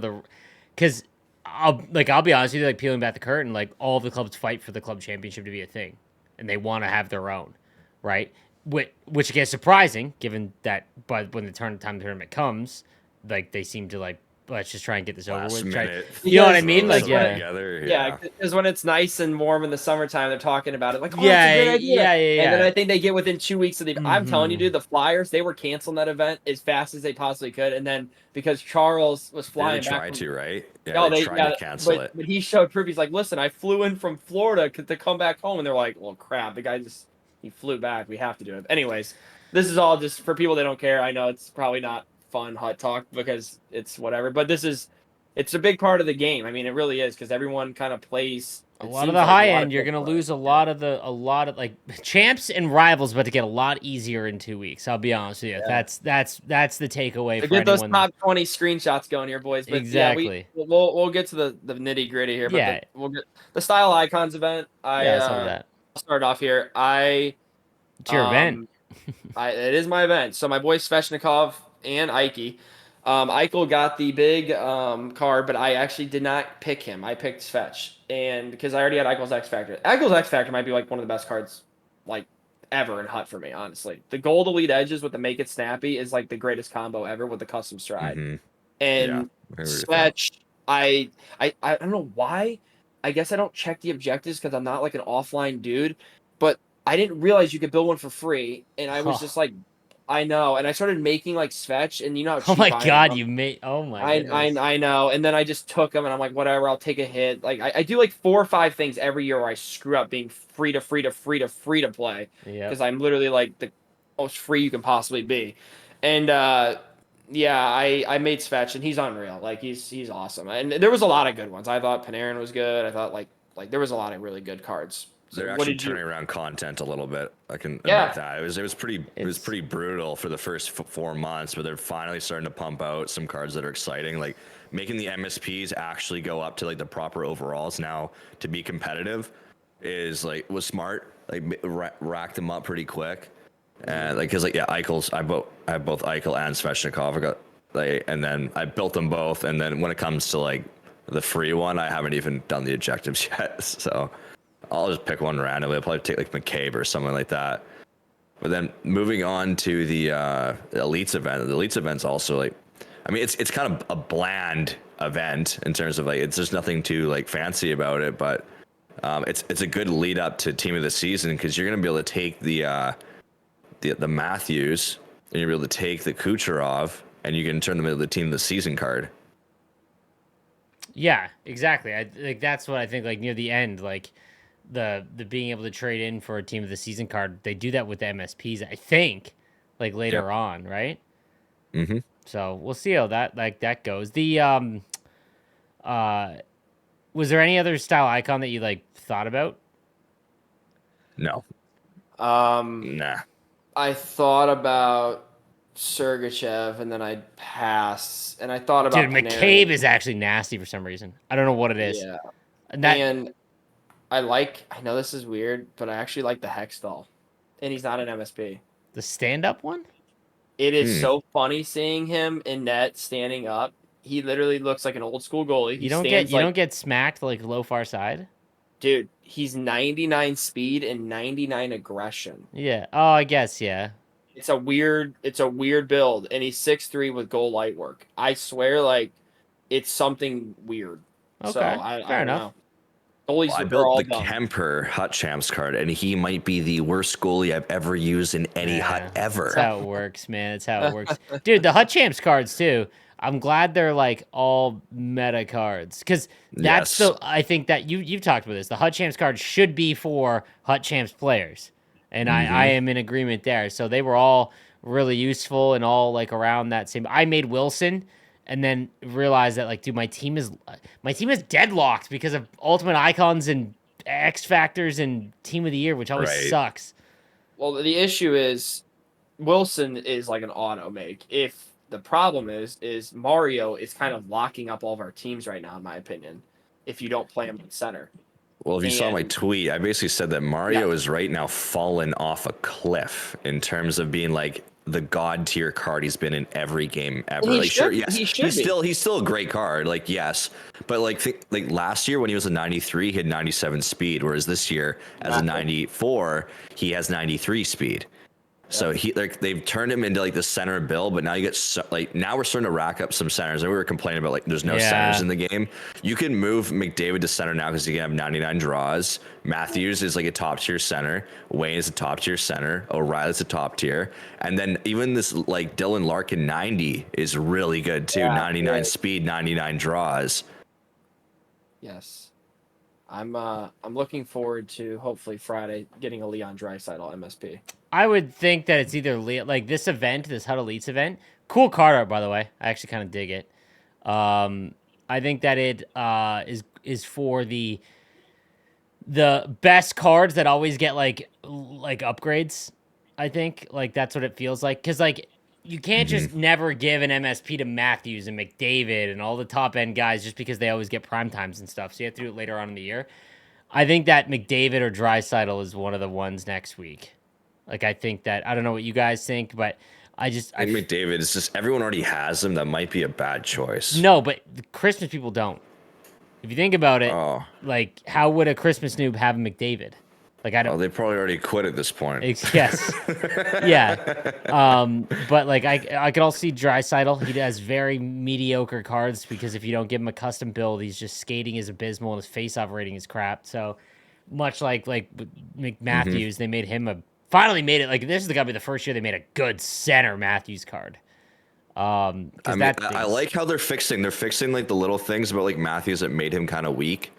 because I'll be honest with you, like peeling back the curtain, like all the clubs fight for the club championship to be a thing, and they want to have their own, right? Which gets surprising, given that, but when the tournament comes, like they seem to like let's just try and get this over Last with. Try, minute. you know what I Because- mean? Like, because when- yeah. Together, Yeah, because when it's nice and warm in the summertime, they're talking about it like, oh, Yeah, that's a great idea. yeah. And then I think they get within 2 weeks of the. I'm telling you, Mhm. dude, the Flyers, they were canceling that event as fast as they possibly could, and then because Charles was They flying back, tried to, right? Yeah, no, they tried to cancel it. but he showed proof. He's like, listen, I flew in from Florida to come back home, and they're like, well, crap, the guy he flew back. We have to do it. Anyways, this is all just for people that don't care. I know it's probably not fun hot talk because it's whatever, but it's a big part of the game. I mean, it really is because everyone kind of plays. A It lot of seems the like high a lot of end, you're people gonna play. lose a lot of like champs and rivals, about to get a lot easier in 2 weeks. I'll be honest with you. Yeah. That's the takeaway To for get those anyone. top 20 screenshots going here, boys. But Exactly. yeah, we'll get to the nitty gritty here. But Yeah. we'll get the style icons event. Yeah, some of that. I'll start off here. It's your event. It is my event. So my boy Svechnikov and Ike. Eichel got the big card, but I actually did not pick him. I picked Svech, and because I already had Eichel's X Factor. Eichel's X Factor might be like one of the best cards, like ever in Hut for me, honestly. The gold elite edges with the make it snappy is like the greatest combo ever with the custom stride. Mhm. And Yeah, I agree with that. Svech, I don't know why. I guess I don't check the objectives because I'm not like an offline dude, but I didn't realize you could build one for free, and I was Huh. just like, I know, and I started making like Svech, and you know how Oh cheap my I god, am. you made. Oh my. I goodness. I know, and then I just took them, and I'm like, whatever, I'll take a hit. Like I do like 4 or 5 things every year where I screw up being free to play Yep. because I'm literally like the most free you can possibly be, and yeah, I made Svech, and he's unreal. Like he's awesome, and there was a lot of good ones. I thought Panarin was good. I thought like there was a lot of really good cards. So They're what actually did you? turning around content a little bit. I can admit Yeah. that. It was It's- pretty brutal for the first 4 months, but they're finally starting to pump out some cards that are exciting, like making the MSPs actually go up to like the proper overalls now to be competitive was smart. Like racked them up pretty quick, and like because like yeah, I have both Eichel and Svechnikov. I got and then I built them both, and then when it comes to like the free one, I haven't even done the objectives yet, so. I'll just pick one randomly. I'll probably take like McCabe or something like that. But then moving on to the Elites event. The Elites event's also like, I mean, it's kind of a bland event in terms of like there's nothing too like fancy about it, but it's a good lead up to Team of the Season because you're gonna be able to take the Matthews and you'll be able to take the Kucherov and you can turn them into the Team of the Season card. Yeah, exactly. Like that's what I think. Like near the end, like the being able to trade in for a team of the season card, they do that with the MSPs. I think, like later on, right? Mm-hmm. So we'll see how that goes. The was there any other style icon that you like thought about? No. Nah. I thought about Sergachev, and then I passed, and I thought about Dude, Panarin. McCabe is actually nasty for some reason. I don't know what it is. Yeah, And that and I know this is weird, but I actually like the Hextall, and he's not an MSP. the stand-up one. It is so funny seeing him in net standing up. He literally looks like an old school goalie. He You stands don't get smacked like low far side. dude. He's 99 speed and 99 aggression. Yeah. Oh, I guess yeah. It's a weird build, and he's 6'3" with goal light work. I swear, like it's something weird. So Okay, I fair don't enough. know. Goalies I are built all the dumb. Kemper Hut Champs card, and he might be the worst goalie I've ever used in any Hut ever. That's how it works, man. That's how it works, dude. The Hut Champs cards too. I'm glad they're like all meta cards because that's Yes. I think that you've talked about this. The Hut Champs cards should be for Hut Champs players, and I am in agreement there. So they were all really useful and all like around that same. I made Wilson, and then realized that like, dude, my team is deadlocked because of Ultimate Icons and X Factors and Team of the Year, which always Right. sucks. Well, the issue is Wilson is like an auto make. If the problem is Mario is kind of locking up all of our teams right now, in my opinion. If you don't play him in center, Well, if you saw my And- tweet, I basically said that Mario is right now fallen off a cliff in terms of being like the god tier card he's been in every game ever. He Like, should- yes, he should be. he's still a great card. Like, yes, but like last year when he was a 93, he had 97 speed, whereas this year as a Exactly. 94, he has 93 speed. So they've turned him into like the center bill, but now you get now we're starting to rack up some centers. And we were complaining about like there's no centers in the game. You can move McDavid to center now because you can have 99 draws. Matthews is like a top tier center. Wayne is a top tier center. O'Reilly's a top tier, and then even this like Dylan Larkin 90 is really good too. 99 speed, 99 draws. Yes. I'm looking forward to hopefully Friday getting a Leon Draisaitl MSP. I would think that it's either like this event, this Hut Elites event. Cool card art, by the way. I actually kind of dig it. I think that it is for the best cards that always get like upgrades. I think like that's what it feels like, because like you can't just never give an MSP to Matthews and McDavid and all the top end guys just because they always get prime times and stuff. So you have to do it later on in the year. I think that McDavid or Draisaitl is one of the ones next week. Like, I think that, I don't know what you guys think, but I think McDavid is just, everyone already has him. That might be a bad choice. No, but the Christmas people don't. If you think about it, like, how would a Christmas noob have McDavid? Like, I don't. Well, they probably already quit at this point. Yes. Yeah. But like, I could also see Draisaitl. He has very mediocre cards because if you don't give him a custom build, he's just skating is abysmal and his face-off rating is crap. So much like Matthews, they made him finally made it. Like, this is gonna be the first year they made a good center Matthews card. I like how they're fixing like the little things about like Matthews that made him kind of weak.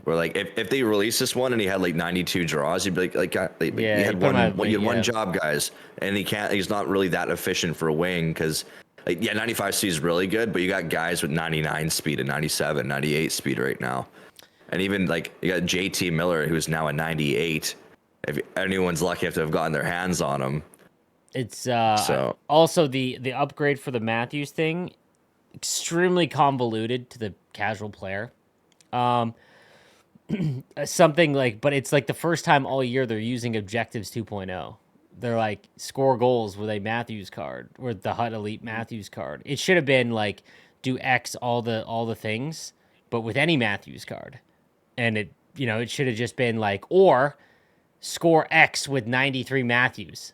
Where like if they released this one and he had like 92 draws, you'd be like you had one job, guys, and he's not really that efficient for a wing because 95 speed is really good, but you got guys with 99 speed and 97, 98 speed right now, and even like you got JT Miller who's now a 98. If anyone's lucky enough to have gotten their hands on him. It's also the upgrade for the Matthews thing, extremely convoluted to the casual player. Something like, but it's like the first time all year they're using Objectives 2.0. They're like score goals with a Matthews card or the Hut Elite Matthews card. It should have been like do X all the things, but with any Matthews card, and it should have just been like or score X with 93 Matthews.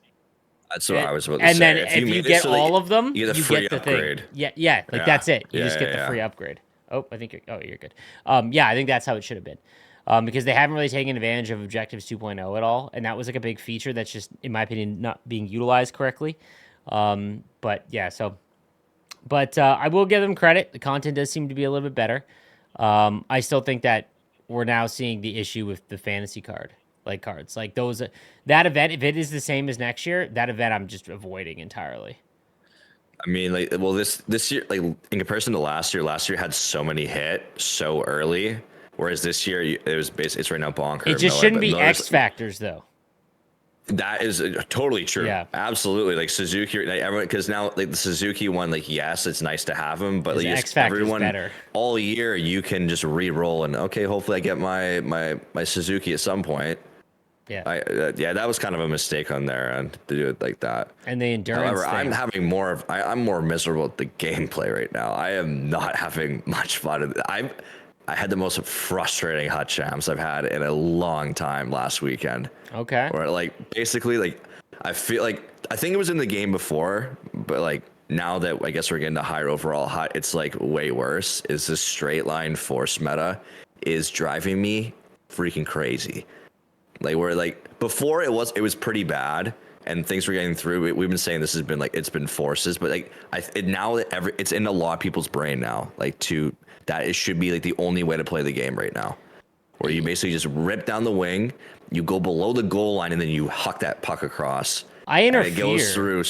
That's what I was about to say. And then if you get all of them, you get the upgrade. Thing. Yeah, that's it. You just get the free upgrade. Oh, I think you're good. Yeah, I think that's how it should have been. Because they haven't really taken advantage of Objectives 2.0 at all, and that was like a big feature that's just, in my opinion, not being utilized correctly. But I will give them credit. The content does seem to be a little bit better. I still think that we're now seeing the issue with the fantasy cards like those. That event, if it is the same as next year, that event I'm just avoiding entirely. I mean, this year, like in comparison to last year had so many hit so early, whereas this year it was basically it's right now bonker. It just shouldn't be X factors though. That is totally true. Yeah, absolutely. Like Suzuki, like everyone, because now like the Suzuki one, like yes, it's nice to have him, but like X factor better. All year you can just re-roll and okay, hopefully I get my Suzuki at some point. Yeah, that was kind of a mistake on their end to do it like that. And the endurance. However, I'm more miserable at the gameplay right now. I am not having much fun. I had the most frustrating hut champs I've had in a long time last weekend. Okay. Or like basically like I think it was in the game before, but like now that I guess we're getting to higher overall hut, it's like way worse. Is this straight line force meta is driving me freaking crazy. Like where like before it was pretty bad and things were getting through. We've been saying this has been like it's been forces, but like now that it's in a lot of people's brain now. Like it should be like the only way to play the game right now, where you basically just rip down the wing, you go below the goal line, and then you huck that puck across. I interfere. And it goes through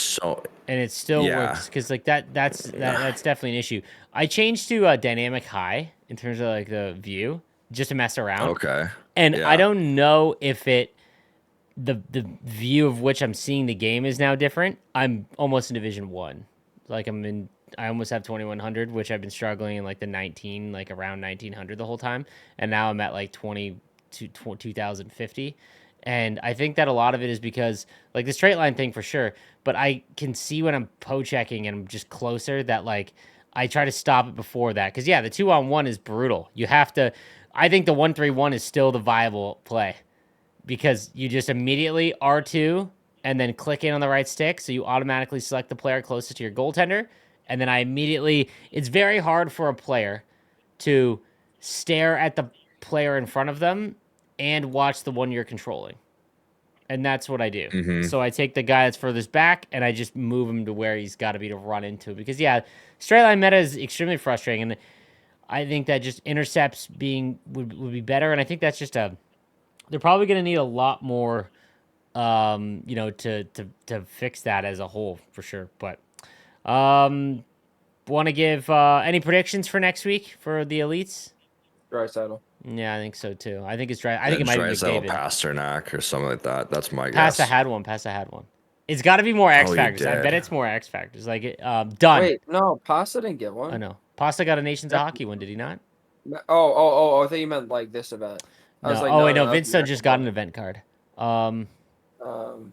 and it still works because like that's definitely an issue. I changed to dynamic high in terms of like the view just to mess around. Okay. And I don't know if the view of which I'm seeing the game is now different. I'm almost in Division 1. Like I almost have 2100, which I've been struggling in like the 19, like around 1900 the whole time. And now I'm at like 2050. And I think that a lot of it is because like the straight line thing for sure, but I can see when I'm po-checking and I'm just closer that like I try to stop it before that. Cause yeah, the 2-on-1 is brutal. You have to, I think the 1-3-1 is still the viable play because you just immediately R2 and then click in on the right stick, so you automatically select the player closest to your goaltender, and then I immediately. It's very hard for a player to stare at the player in front of them and watch the one you're controlling. And that's what I do. Mm-hmm. So I take the guy that's furthest back and I just move him to where he's got to be to run into. Because, yeah, straight line meta is extremely frustrating. And I think that just intercepts would be better. And I think that's just they're probably going to need a lot more, to fix that as a whole for sure. But want to give any predictions for next week for the elites? Draisaitl. Yeah, I think so too. I think it's right. I think it might be Draisaitl, McDavid. Pasternak or something like that. That's my guess. Pasta had one. It's got to be more X Oh, you factors. I did. bet it's more X factors. Like done. Wait, no, Pasta didn't get one. I know. Pasta got a Nations of Hockey one, did he not? Oh! I thought you meant like this event. I was No. like, Oh wait, no. that's Vincent just got an American event card. one.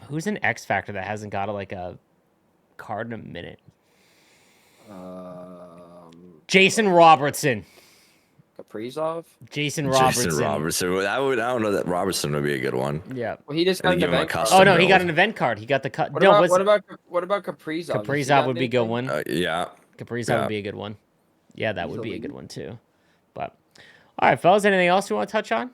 Who's an X factor that hasn't got a card in a minute? Jason Robertson. Kaprizov. Jason Robertson. I don't know that Robertson would be a good one. Yeah. Well, he just Gotta got an give him a event card. custom Oh no, he build. got an event card. He got the cut. What No, about Kaprizov? Kaprizov would be a good one. Yeah. Kaprizov would be a good one. Yeah, that would be a good one too. But all right, fellas, anything else you want to touch on?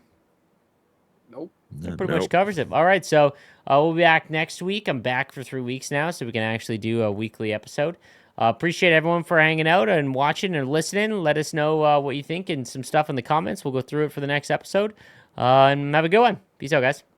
Nope. That pretty much covers it. All right, so we'll be back next week. I'm back for 3 weeks now, so we can actually do a weekly episode. Appreciate everyone for hanging out and watching and listening. Let us know what you think and some stuff in the comments. We'll go through it for the next episode. And have a good one. Peace out, guys.